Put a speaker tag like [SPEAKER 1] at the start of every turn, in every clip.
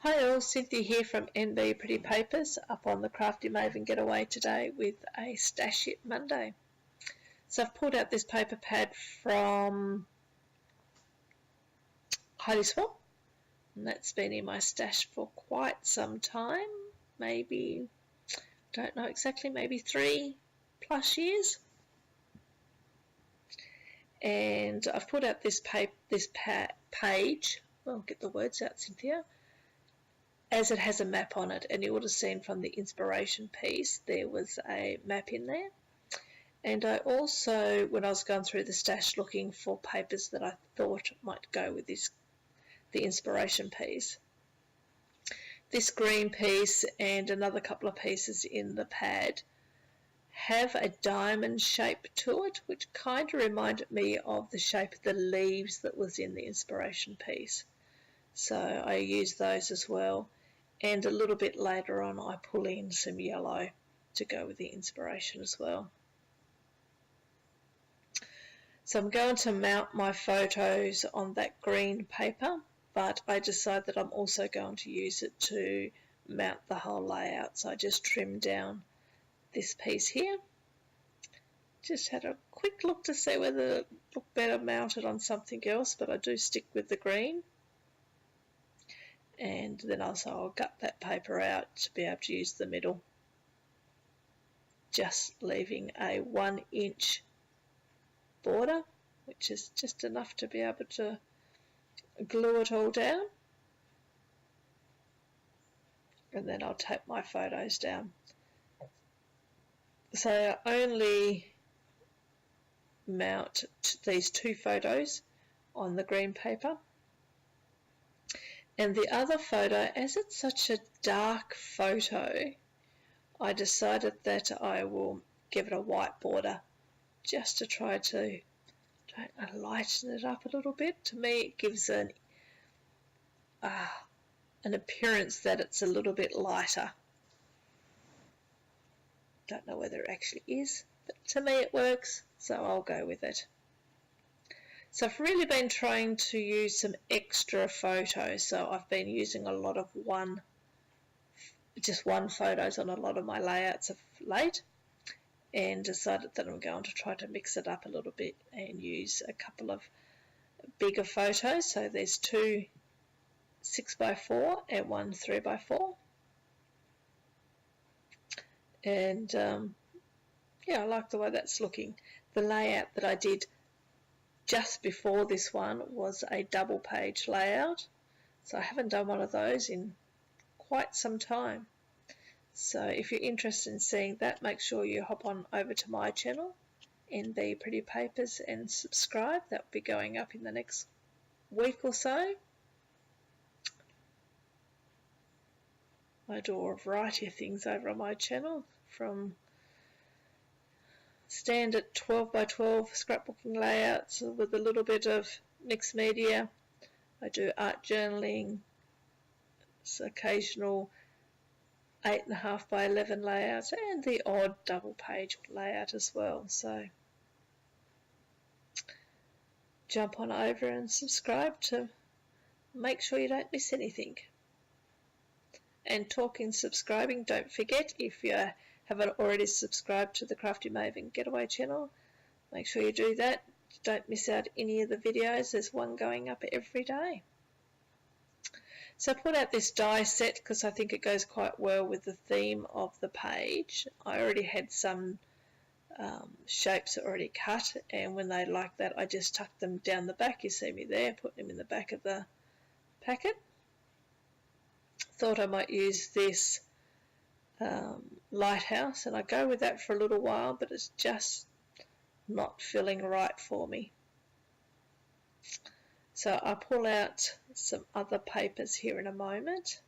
[SPEAKER 1] Hi all, Cynthia here from NB Pretty Papers, up on the Crafty Maven Getaway today with a Stash It Monday. So I've pulled out this paper pad from Heidi Swap, and that's been in my stash for quite some time, maybe, don't know exactly, maybe 3+ years. And I've pulled out this page, well, get the words out, Cynthia, as it has a map on it, and you would have seen from the inspiration piece there was a map in there. And I also, when I was going through the stash looking for papers that I thought might go with the inspiration piece, this green piece and another couple of pieces in the pad have a diamond shape to it, which kind of reminded me of the shape of the leaves that was in the inspiration piece. So I use those as well. And a little bit later on I pull in some yellow to go with the inspiration as well. So I'm going to mount my photos on that green paper, but I decide that I'm also going to use it to mount the whole layout. So I just trimmed down this piece here. Just had a quick look to see whether it looked better mounted on something else, but I do stick with the green. And then also I'll gut that paper out to be able to use the middle, just leaving a 1-inch border, which is just enough to be able to glue it all down. And then I'll tape my photos down. So I only mount these 2 photos on the green paper. And the other photo, as it's such a dark photo, I decided that I will give it a white border just to try to lighten it up a little bit. To me it gives an appearance that it's a little bit lighter. Don't know whether it actually is, but to me it works, so I'll go with it. So I've really been trying to use some extra photos, so I've been using a lot of just one photos on a lot of my layouts of late, and decided that I'm going to try to mix it up a little bit and use a couple of bigger photos. So there's 2 6x4 and 1 3x4, and yeah, I like the way that's looking. The layout that I did just before this one was a double page layout, so I haven't done one of those in quite some time. So if you're interested in seeing that, make sure you hop on over to my channel, NB Pretty Papers, and subscribe. That will be going up in the next week or so. I do a variety of things over on my channel, from standard 12x12 scrapbooking layouts with a little bit of mixed media. I do art journaling, occasional 8.5x11 layouts, and the odd double page layout as well. So jump on over and subscribe to make sure you don't miss anything. And talking subscribing, don't forget, if you haven't already subscribed to the Crafty Maven Getaway channel, make sure you do that. Don't miss out any of the videos. There's one going up every day. So I put out this die set because I think it goes quite well with the theme of the page. I already had some shapes already cut, and when they like that I just tuck them down the back. You see me there, putting them in the back of the packet. Thought I might use this lighthouse, and I go with that for a little while, but it's just not feeling right for me. So I'll pull out some other papers here in a moment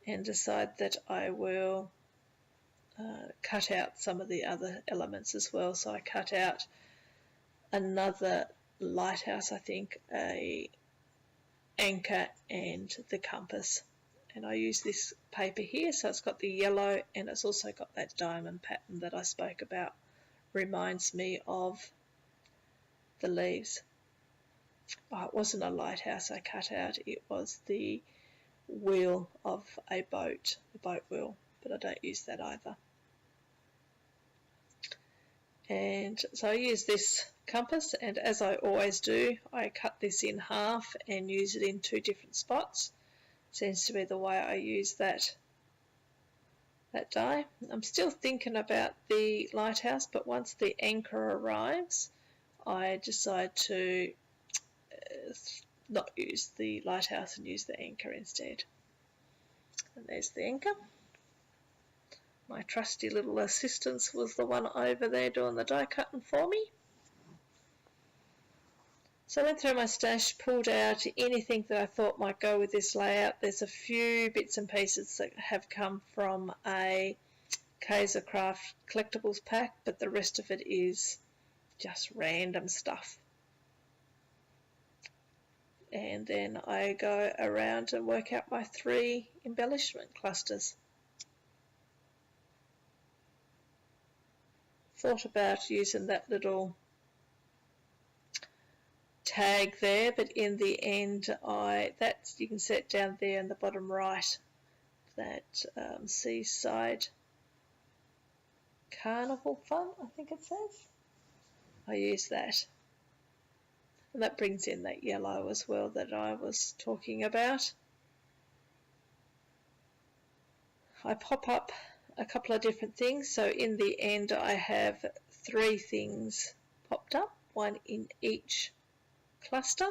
[SPEAKER 1] and decide that I will cut out some of the other elements as well. So I cut out another lighthouse, I think, a anchor and the compass, and I use this paper here, so it's got the yellow and it's also got that diamond pattern that I spoke about. Reminds me of the leaves. Oh, it wasn't a lighthouse I cut out, it was the wheel of a boat wheel, but I don't use that either. And so I use this compass, and as I always do, I cut this in half and use it in 2 different spots. Seems to be the way I use that die. I'm still thinking about the lighthouse, but once the anchor arrives, I decide to not use the lighthouse and use the anchor instead. And there's the anchor. My trusty little assistant was the one over there doing the die cutting for me. So I went through my stash, pulled out anything that I thought might go with this layout. There's a few bits and pieces that have come from a Craft collectibles pack, but the rest of it is just random stuff. And then I go around and work out my 3 embellishment clusters. Thought about using that little tag there, but in the end you can set down there in the bottom right, that seaside carnival fun, I think it says. I use that, and that brings in that yellow as well that I was talking about. I pop up a couple of different things, so in the end I have 3 things popped up, 1 in each cluster.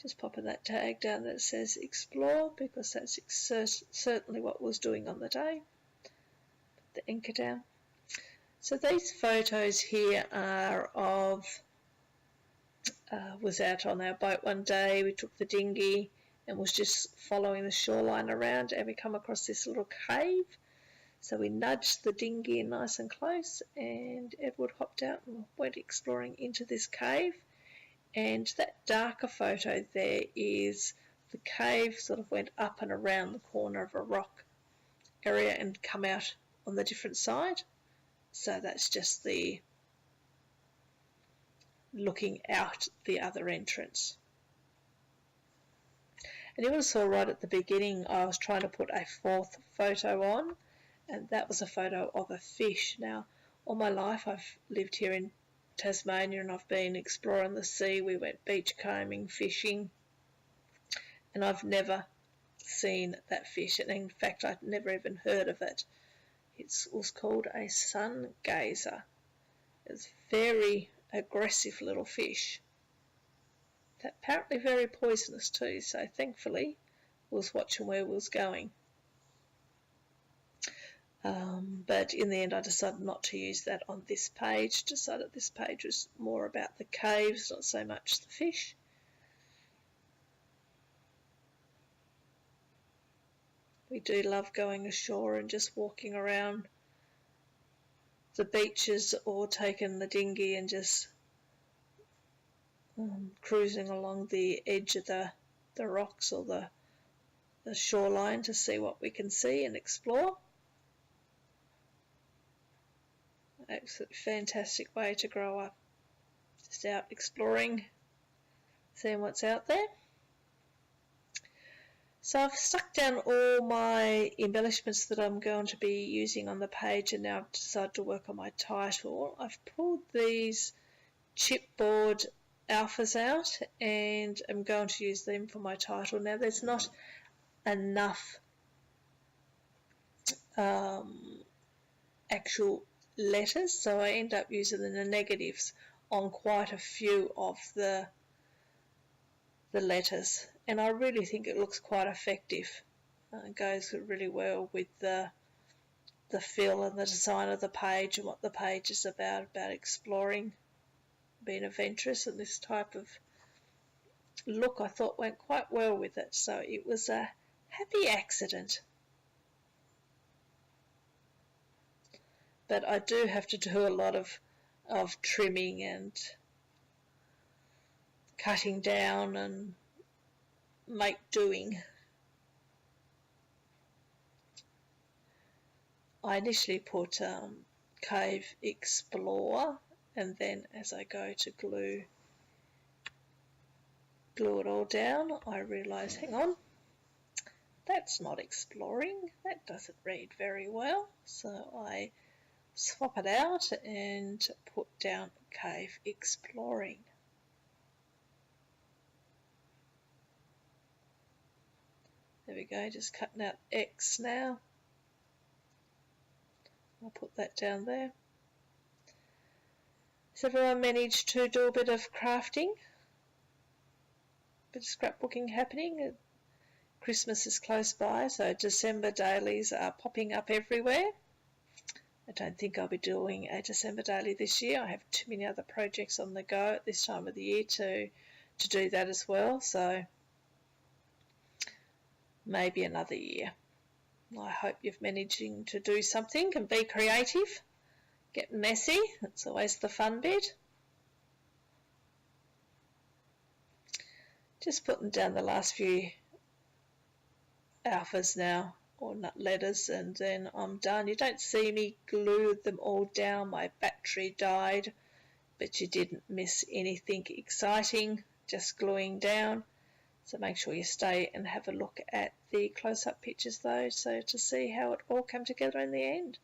[SPEAKER 1] Just popping that tag down that says explore, because that's certainly what was doing on the day. Put the anchor down. So these photos here are of was out on our boat one day. We took the dinghy and was just following the shoreline around, and we come across this little cave. So we nudged the dinghy in nice and close, and Edward hopped out and went exploring into this cave. And that darker photo there is the cave sort of went up and around the corner of a rock area and come out on the different side. So that's just the looking out the other entrance. And you would have saw right at the beginning I was trying to put a 4th photo on, and that was a photo of a fish. Now, all my life I've lived here in Tasmania and I've been exploring the sea. We went beach combing, fishing, and I've never seen that fish, and in fact I'd never even heard of it. It was called a sun gazer. It's a very aggressive little fish. Apparently very poisonous too, so thankfully we was watching where we was going. But in the end I decided not to use that on this page. Decided this page was more about the caves, not so much the fish. We do love going ashore and just walking around the beaches, or taking the dinghy and just cruising along the edge of the rocks or the shoreline to see what we can see and explore. Absolutely fantastic way to grow up, just out exploring, seeing what's out there. So I've stuck down all my embellishments that I'm going to be using on the page, and now I've decided to work on my title. I've pulled these chipboard alphas out and I'm going to use them for my title. Now there's not enough actual letters, so I end up using the negatives on quite a few of the letters, and I really think it looks quite effective. It goes really well with the feel and the design of the page and what the page is about exploring, being adventurous, and this type of look I thought went quite well with it, so it was a happy accident. But I do have to do a lot of trimming and cutting down and doing. I initially put Cave Explorer, and then as I go to glue glue it all down, I realise, hang on, that's not exploring, that doesn't read very well, so I swap it out and put down cave exploring. There we go, just cutting out X now. I'll put that down there. Has everyone managed to do a bit of crafting? A bit of scrapbooking happening? Christmas is close by, so December dailies are popping up everywhere. I don't think I'll be doing a December daily this year. I have too many other projects on the go at this time of the year to do that as well, so maybe another year. I hope you're managing to do something and be creative. Get messy, that's always the fun bit. Just putting down the last few alphas now, or letters, and then I'm done. You don't see me glue them all down. My battery died, but you didn't miss anything exciting, just gluing down. So make sure you stay and have a look at the close-up pictures though, so to see how it all came together in the end.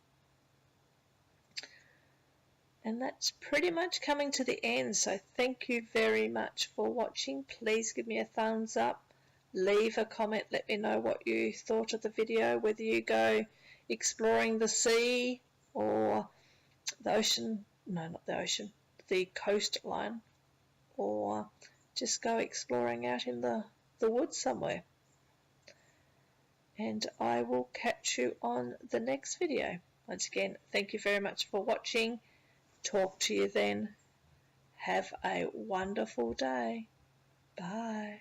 [SPEAKER 1] And that's pretty much coming to the end, so thank you very much for watching. Please give me a thumbs up, leave a comment, let me know what you thought of the video, whether you go exploring the sea or the ocean, no, not the ocean, the coastline, or just go exploring out in the woods somewhere. And I will catch you on the next video. Once again, thank you very much for watching. Talk to you then. Have a wonderful day. Bye.